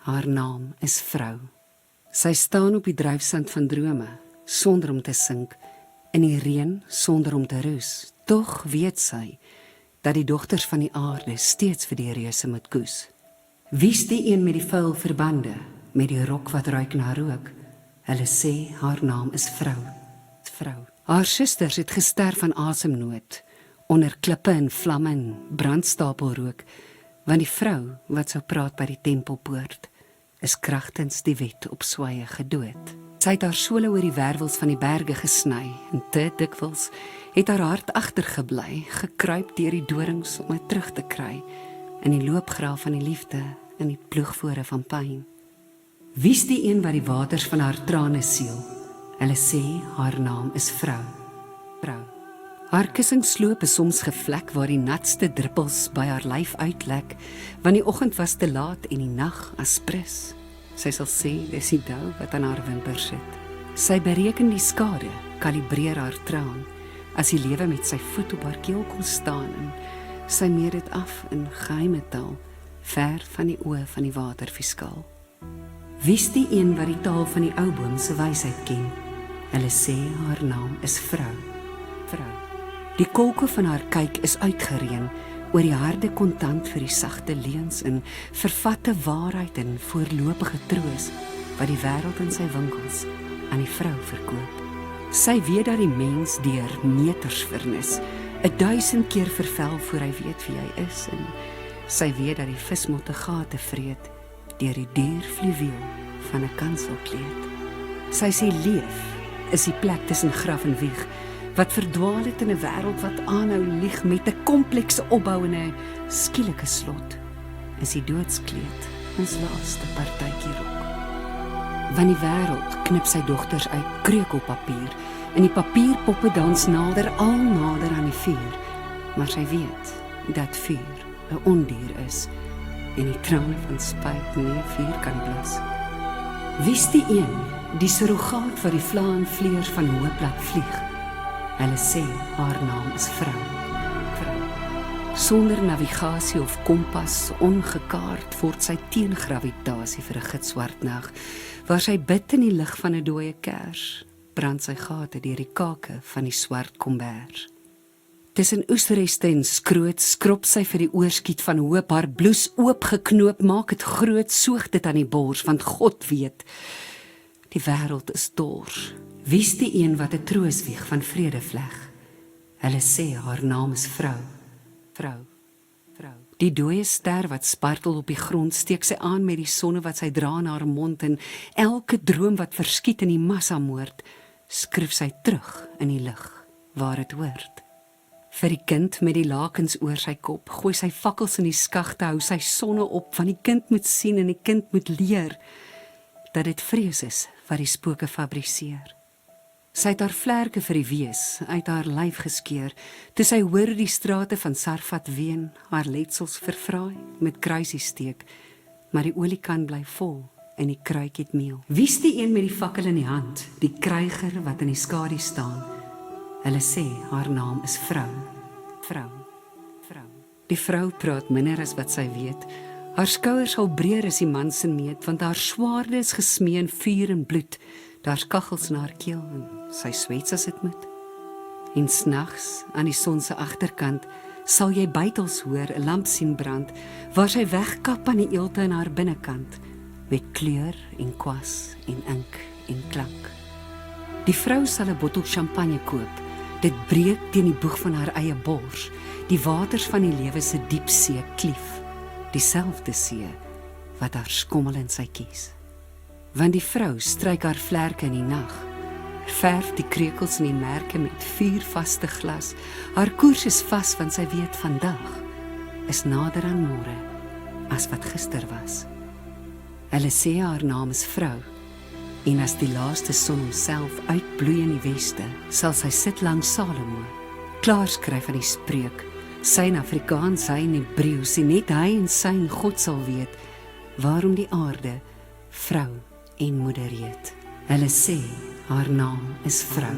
haar naam is vrou. Sy staan op die dryfsand van drome, sonder om te sink, in die reën sonder om te rus. Tog weet sy dat die dogters van die aarde steeds vir die reuse moet koes. Wie's die een met die vuil verbande, met die rok wat ruik na rook? Hulle sê haar naam is vrou. Haar susters het gesterf van asemnood, onder klippe en vlamme en brandstapelrook, want die vrou wat sou praat by die tempelpoort, is kragtens die wet op swaaye gedood. Sy het haar sole oor die wervels van die berge gesny, en te dikwels het haar hart agtergebly, gekruip deur die dorings om dit terug te kry, in die loopgraaf van die liefde, in die ploegvore van pyn. Wie's die een wat die waters van haar trane siel? Hulle sê haar naam is vrou. Haar kussingsloop is soms gevlek waar die natste druppels by haar lyf uitlek, want die oggend was te laat en die nag aspres. Sy sal sê dis die dou wat aan haar wimper sit. Sy bereken die skade, kalibreer haar traan, as die lewe met sy voet op haar keel kom staan en sy meet dit af in geheime taal, ver van die oë van die waterfiskaal. Wie's die een wat die taal van die ou boom se wysheid ken? Hulle sê haar naam is vrou. Die kolke van haar kyk is uitgereën oor die harde kontant vir die sagte leuns en vervatte waarheid en voorlopige troos wat die wêreld in sy winkels aan die vrou verkoop. Sy weet dat die mens deur meters vernis 1000 keer vervel voor hy weet wie hy is, en sy weet dat die vismotte gate vreet deur die duur fluweel van 'n kanselkleed. Sy sê leef is die plek tussen graf en wieg, wat verdwaal het in 'n wêreld wat aanhou lieg met 'n komplekse opbou en 'n skielike slot, is die doodskleed ons laaste partytjie rok. Want die wêreld knip sy dogters uit kreukelpapier, en die papierpoppe dans nader, al nader aan die vuur, maar sy weet dat vuur 'n ondier is, en die trane van spyt nie vuur kan blus. Wie's die een, die surrogaat vir die vlae en vleuers van Hooplat vlieg? Hulle sê haar naam is vrou. Sonder navigasie of kompas, ongekaart, word sy teen gravitasie vir 'n gitzwart nag, waar sy bid in die lig van 'n dooie kers, brand sy gate deur die kake van die swart kombers. Tussen oesreste en skroot skrob sy vir die oorskiet van hoop, haar bloes oopgeknoop, maak het groot, soog dit aan die bors, want God weet, die wêreld is dors. Wie's die een wat 'n trooswieg van vrede vleg? Hulle sê haar naam is vrou. Die dooie ster wat spartel op die grond, steek sy aan met die sonne wat sy dra in haar mond, en elke droom wat verskiet in die massamoord, skryf sy terug in die lig waar dit hoort. Vir die kind met die lakens oor sy kop, gooi sy fakkels in die skagte, hou sy sonne op, want die kind moet sien en die kind moet leer dat dit vrees is wat die spooke fabriseer. Sy het haar vlerke vir die wees uit haar lyf geskeur, toe sy hoor die strate van Sarfat ween, haar letsels vervraai met kruisie steek, maar die oliekan bly vol en die kruik het meel. Wie's die een met die fakkel in die hand, die kryger wat in die skadu staan? Hulle sê haar naam is vrou. Die vrou praat minder as wat sy weet. Haar skouers sal breër as die man se meet, want haar swaarde is gesmee in vuur en bloed. Daar's kaggels in haar keel en sy swets as dit moet. En s'nags aan die son se agterkant sal jy buitels hoor 'n lamp sien brand, waar sy wegkap aan die eelte in haar binnekant, met kleur en kwas en ink en klank. Die vrou sal 'n bottel champagne koop. Dit breek teen die boeg van haar eie bors, die waters van die lewe se diep see klief, dieselfde see wat haar skommel in sy kies. Want die vrou stryk haar vlerke in die nag, verf die kreukels en die merke met vuurvaste glas. Haar koers is vas, want sy weet vandag is nader aan môre as wat gister was. Hulle sê haar naam is vrou, en as die laaste son homself uitbloei in die weste, sal sy sit langs Salomo, klaarskryf aan die spreuk, sy in Afrikaans, hy in Hebreeus, en net hy en sy en God sal weet, waarom die aarde vrou en moeder heet. Hulle sê haar naam is vrou.